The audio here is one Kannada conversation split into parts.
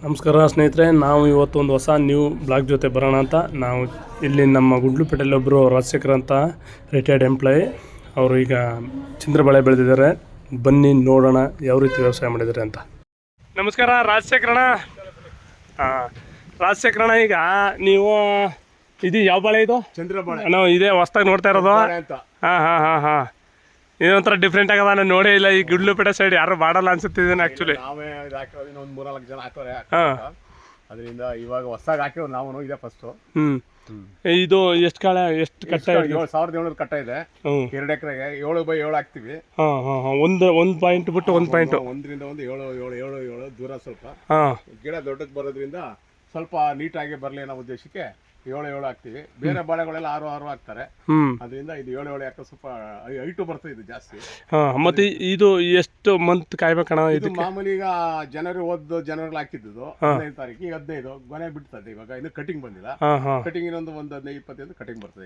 ನಮಸ್ಕಾರ ಸ್ನೇಹಿತರೆ, ನಾವು ಇವತ್ತು ಒಂದು ಹೊಸ ನ್ಯೂ ಬ್ಲಾಗ್ ಜೊತೆ ಬರೋಣ ಅಂತ. ನಾವು ಇಲ್ಲಿ ನಮ್ಮ ಗುಂಡ್ಲುಪೇಟೆಯಲ್ಲಿ ಒಬ್ಬರು ರಾಜಶೇಖರ್ ಅಂತ ರಿಟೈರ್ಡ್ ಎಂಪ್ಲಾಯಿ, ಅವರು ಈಗ ಚಂದ್ರಬಾಳೆ ಬೆಳೆದಿದ್ದಾರೆ. ಬನ್ನಿ ನೋಡೋಣ ಯಾವ ರೀತಿ ವ್ಯವಸಾಯ ಮಾಡಿದ್ದಾರೆ ಅಂತ. ನಮಸ್ಕಾರ ರಾಜಶೇಖರಣ್ಣ. ರಾಜಶೇಖರಣ್ಣ, ಈಗ ನೀವು ಇದು ಯಾವ ಬಾಳೆ ಇದು? ಚಂದ್ರಬಾಳೆ. ನಾವು ಇದೇ ಹೊಸ್ದಾಗಿ ನೋಡ್ತಾ ಇರೋದು. ಹಾಂ ಹಾಂ ಹಾಂ ಹಾಂ ಇದೊಂಥರ ಡಿಫ್ರೆಂಟ್ ಆಗದ. ನಾನು ನೋಡೇ ಇಲ್ಲ ಈ ಗುಂಡ್ಲುಪೇಟೆ ಸೈಡ್ ಯಾರು ಮಾಡಲ್ಲ ಅನ್ಸುತ್ತಿದ್ದೇನೆ ಆ್ಯಕ್ಚುಲಿ. ನಾವೇ ಇದು ಹಾಕಿರೋದು ಒಂದು 3-4 ಜನ ಹಾಕೋರೆ. ಅದರಿಂದ ಇವಾಗ ಹೊಸದಾಗಿ ಹಾಕಿರೋ ನಾವು ಇದೇ ಫಸ್ಟು. ಇದು ಎಷ್ಟು ಕಾಳ ಎಷ್ಟು ಕಟ್ಟ? 1700 ಕಟ್ಟ ಇದೆ. 2 ಎಕರೆಗೆ 7x7 ಹಾಕ್ತಿವಿ. ಒಂದು ಪಾಯಿಂಟ್ ಬಿಟ್ಟು ಒಂದು ಪಾಯಿಂಟ್, ಒಂದರಿಂದ ಒಂದು 7 ದೂರ ಸ್ವಲ್ಪ ಗಿಡ ದೊಡ್ಡದು ಬರೋದ್ರಿಂದ ಸ್ವಲ್ಪ ನೀಟಾಗಿ ಬರಲಿ ಅನ್ನೋ ಉದ್ದೇಶಕ್ಕೆ 7 ಹಾಕ್ತಿವಿ. ಬೇರೆ ಬಾಳೆಗಳೆಲ್ಲ 6 ಹಾಕ್ತಾರೆ. ಅದರಿಂದ ಇದು 7 ಯಾಕೆ ಸ್ವಲ್ಪ ಹೈಟು ಬರ್ತದೆ ಇದು ಜಾಸ್ತಿ. ಮತ್ತೆ ಇದು ಎಷ್ಟು ಮಂತ್ ಕಾಯ್ಬೇಕಣ್ಣ? ಇದು ಮಾಮೂಲಿ ಈಗ ಜನವರಿ ಹಾಕಿದ್ದು 15 ತಾರೀಕು, ಈಗ 15 ಕೊನೆ ಬಿಡ್ತದೆ. ಇವಾಗ ಇನ್ನು ಕಟಿಂಗ್ ಬಂದಿಲ್ಲ. ಕಟಿಂಗ್ ಇನ್ನೊಂದು 15-20 ಕಟಿಂಗ್ ಬರ್ತದೆ.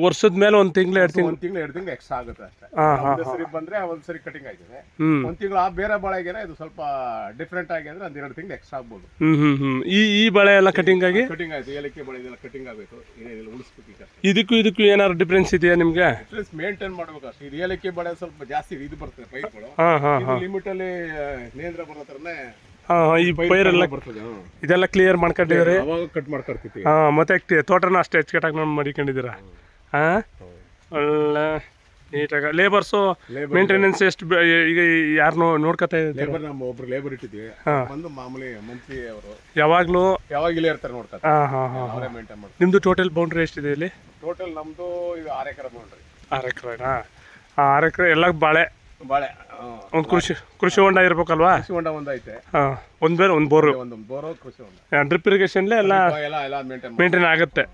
ವರ್ಷದ ಮೇಲೆ 1 ತಿಂಗಳು 2 ತಿಂಗಳು ಎಕ್ಸ್ಟ್ರಾ ಆಗುತ್ತೆ ಅಷ್ಟೇ. ಒಂದ್ಸರಿ ಬಂದ್ರೆ ಒಂದ್ಸರಿ ಕಟಿಂಗ್ ಆಗಿದೆ. 1 ತಿಂಗಳು ಬೇರೆ ಬಾಳೆಗೆ ಇದು ಸ್ವಲ್ಪ ಡಿಫ್ರೆಂಟ್ ಆಗಿ ಅಂದ್ರೆ 1-2 ತಿಂಗಳು ಎಕ್ಸ್ಟ್ರಾ ಆಗ್ಬೋದು. ಈ ಬಾಳೆ ಎಲ್ಲ ಕಟಿಂಗ್ ಆಗಿ ಕಟಿಂಗ್ ಆಯ್ತು. ಏಲಕ್ಕಿ ಬಾಳೆ ಇದೆಲ್ಲ ಕಟಿಂಗ್ ಆಗಬೇಕು. ಇದಕ್ಕೂ ಏನಾದ್ರು ಡಿಫ್ರೆನ್ಸ್ ಇದೆಯಾ ನಿಮ್ಗೆ? ಡಿಫ್ರೆನ್ಸ್ ಮೇಂಟೈನ್ ಮಾಡ್ಬೇಕು ಅಷ್ಟೇ. ಇದು ಏಲಕ್ಕಿ ಬಾಳೆ ಸ್ವಲ್ಪ ಜಾಸ್ತಿ ಇದು ಬರ್ತದೆ ಪೈರ್ಗಳು. ಲಿಮಿಟ್ ಅಲ್ಲಿ ನೇಂದ್ರ ಬರೋ ತರನೇ ಈ ಪೈರೆಲ್ಲ ಬರ್ತದೆ. ಇದೆಲ್ಲ ಕ್ಲಿಯರ್ ಮಾಡ್ಕೊಂಡಿದ್ದೀರಿ? ಅವಾಗ ಕಟ್ ಮಾಡ್ಕೊಡ್ತೀವಿ. ಮತ್ತೆ ತೋಟನ ಅಷ್ಟೇ ಅಚ್ಚುಕಟ್ಟಾಗಿ ಮಾಡಿಕೊಂಡಿದ್ದೀರಾ? ಒಳ್ಳೆ ನೀಟಾಗ ಲೇಬರ್ಸು ಮೇಂಟೆನೆನ್ಸ್ ಎಷ್ಟು? ಈಗ ಯಾರು ನೋಡ್ಕೊತಾ ಇದ್ದಾರೆ? ಲೇಬರ್ ನಮ್ಮ ಒಬ್ರು ಲೇಬರ್ ಇಟ್ಟಿದ್ವಿ. ಬಂದು ಮಾಮೂಲಿ ಮಂತ್ಲಿ ಅವರು ಯಾವಾಗಲೂ ಇಲ್ಲೇ ಇರ್ತಾರೆ ನೋಡ್ತಾರೆ. ಅವರೇ ಮೇಂಟೈನ್ ಮಾಡ್ತಾರೆ. ನಿಮ್ದು ಟೋಟಲ್ ಬೌಂಡ್ರಿ ಎಷ್ಟಿದೆ ಇಲ್ಲಿ? ಟೋಟಲ್ ನಮ್ದು ಈಗ 6 ಎಕರೆ ಬೌಂಡ್ರಿ. 6 ಎಕರೆನಾ? 6 ಎಕರೆ ಎಲ್ಲ ಬಾಳೆ. ಒಂದು ಕೃಷಿ ಹೊಂಡ ಇರ್ಬೇಕಲ್ವಾ? ಕೃಷಿ ಹೊಂಡ ಒಂದು ಐತೆ. ಒಂದು ಬೋರು ಕೃಷಿ ಹೊಂಡ. ಡ್ರಿಪ್ ಇರಿಗೇಷನ್ಲೆ ಎಲ್ಲ ಮೇಂಟೈನ್ ಆಗುತ್ತೆ.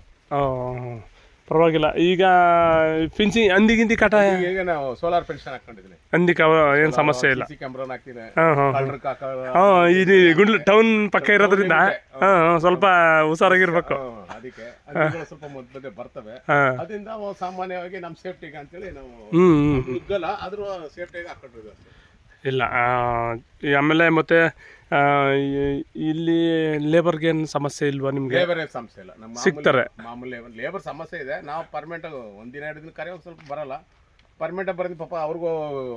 ಪರವಾಗಿಲ್ಲ. ಈಗ ಫಿನ್ಸಿಂಗ್ ಹಂದಿ ಕಟ ಈಗ ನಾವು ಸೋಲಾರ್ ಪೆನ್ಷನ್ ಹಾಕೊಂಡಿದ್ದೀನಿ. ಹಂದಿಕ ಏನು ಸಮಸ್ಯೆ ಇಲ್ಲ. ಇದು ಗುಂಡ್ಲು ಟೌನ್ ಪಕ್ಕ ಇರೋದ್ರಿಂದ ಸ್ವಲ್ಪ ಹುಷಾರಾಗಿರ್ಬೇಕು. ಅದಕ್ಕೆ ಸ್ವಲ್ಪ ಮೊದಲೇ ಬರ್ತವೆ. ಅದರಿಂದ ಸಾಮಾನ್ಯವಾಗಿ ನಮ್ಮ ಸೇಫ್ಟಿಗೆ ಅಂತೇಳಿ ನಾವು ನುಗ್ಗಲ್ಲ, ಆದ್ರೂ ಸೇಫ್ಟಿಗೆ ಹಾಕೊಂಡಿದ್ವಿ. ಇಲ್ಲ ಆಮೇಲೆ ಮತ್ತೆ ಇಲ್ಲಿ ಲೇಬರ್ಗೆ ಏನು ಸಮಸ್ಯೆ ಇಲ್ವಾ ನಿಮ್ಗೆ? ಲೇಬರ್ ಸಮಸ್ಯೆ ಇಲ್ಲ, ನಮ್ಮ ಸಿಗ್ತಾರೆ. ಮಾಮೂಲಿ ಲೇಬರ್ ಸಮಸ್ಯೆ ಇದೆ. ನಾವು ಪರ್ಮನೆಂಟ್ 1-2 ದಿನ ಕರೆ ಸ್ವಲ್ಪ ಬರಲ್ಲ. ಪರ್ಮನೆಂಟ್ ಬರೋದು ಪಾಪ ಅವ್ರಿಗೂ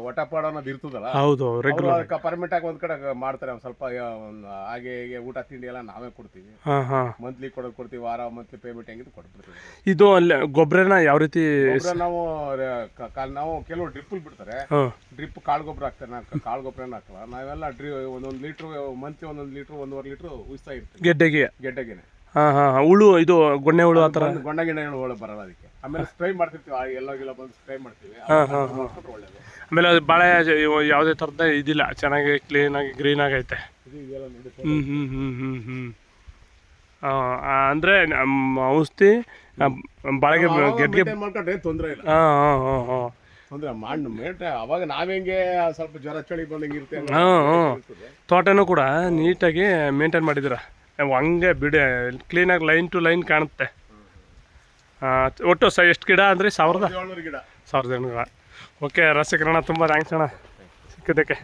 ಒಟಪಾಡ ಅನ್ನೋದು ಇರ್ತದಲ್ಲ. ಹೌದು, ರೆಗ್ಯುಲರ್ ಪರ್ಮನೆಂಟ್ ಆಗಿ ಒಂದ್ ಕಡೆ ಮಾಡ್ತಾರೆ. ಸ್ವಲ್ಪ ಹಾಗೆ ಹೀಗೆ ಊಟ ತಿಂಡಿ ಎಲ್ಲ ನಾವೇ ಕೊಡ್ತೀವಿ. ಮಂತ್ಲಿ ಕೊಡ್ತೀವಿ. ವಾರ ಮಂತ್ಲಿ ಪೇಮೆಂಟ್ ಹೆಂಗಿದ್ದು ಕೊಟ್ಬಿಡ್ತೀವಿ. ಇದು ಅಲ್ಲಿ ಗೊಬ್ಬರನ ಯಾವ ರೀತಿ? ನಾವು ಕೆಲವು ಡ್ರಿಪ್ ಬಿಡ್ತಾರೆ. ಡ್ರಿಪ್ ಕಾಳು ಗೊಬ್ಬರ ಹಾಕ್ತಾರೆ. ಕಾಳು ಗೊಬ್ಬರ ಹಾಕಲ್ಲ. ನಾವೆಲ್ಲ ಒಂದೊಂದು ಲೀಟ್ರು ಮಂತ್ಲಿ 1 ಲೀಟ್ರು 1.5 ಲೀಟ್ರು ಉಯಿಸ್ತಾ ಇರ್ತೀವಿ ಗೆಡ್ಡೆಗೆ. ಹುಳು ಇದು ಗೊಣ್ಣೆ ಹುಳು ಆತರ ಗಿಣ್ಣೆ ಹುಳು ಬರಲ್ಲ ಅದಕ್ಕೆ. ಆಮೇಲೆ ಸ್ಪ್ರೇ ಮಾಡ್ತಿರ್ತೀವಿ. ಎಲ್ಲ ಬಂದು ಸ್ಪ್ರೇ ಮಾಡ್ತೀವಿ. ಒಳ್ಳೇದು. ಆಮೇಲೆ ಅದು ಬಾಳೆ ಯಾವುದೇ ಥರದ ಇದಿಲ್ಲ, ಚೆನ್ನಾಗಿ ಕ್ಲೀನಾಗಿ ಗ್ರೀನ್ ಆಗೈತೆ. ಅಂದರೆ ಔಷಧಿ ಬಾಳೆಗೆ ಗೆಡ್ಗೆ ಮಾಡ್ಕೊಂಡ್ರೆ ತೊಂದರೆ ಇಲ್ಲ. ತೊಂದರೆ ಅವಾಗ ನಾವೆಂಗೆ ಸ್ವಲ್ಪ ಜ್ವರ ಚಳಿ ಬಂದಂಗೆ ಇರುತ್ತೆ. ತೋಟನೂ ಕೂಡ ನೀಟಾಗಿ ಮೇಂಟೈನ್ ಮಾಡಿದ್ದೀರ. ಹಂಗೆ ಬಿಡಿ ಕ್ಲೀನಾಗಿ ಲೈನ್ ಟು ಲೈನ್ ಕಾಣುತ್ತೆ. ಒಟ್ಟು ಎಷ್ಟು ಗಿಡ ಅಂದರೆ 1700 ಗಿಡ. ಓಕೆ ರಾಜಶೇಖರಣ್ಣ, ತುಂಬ ಥ್ಯಾಂಕ್ಸ್ ಅಣ್ಣ ಸಿಕ್ಕಿದ್ದಕ್ಕೆ.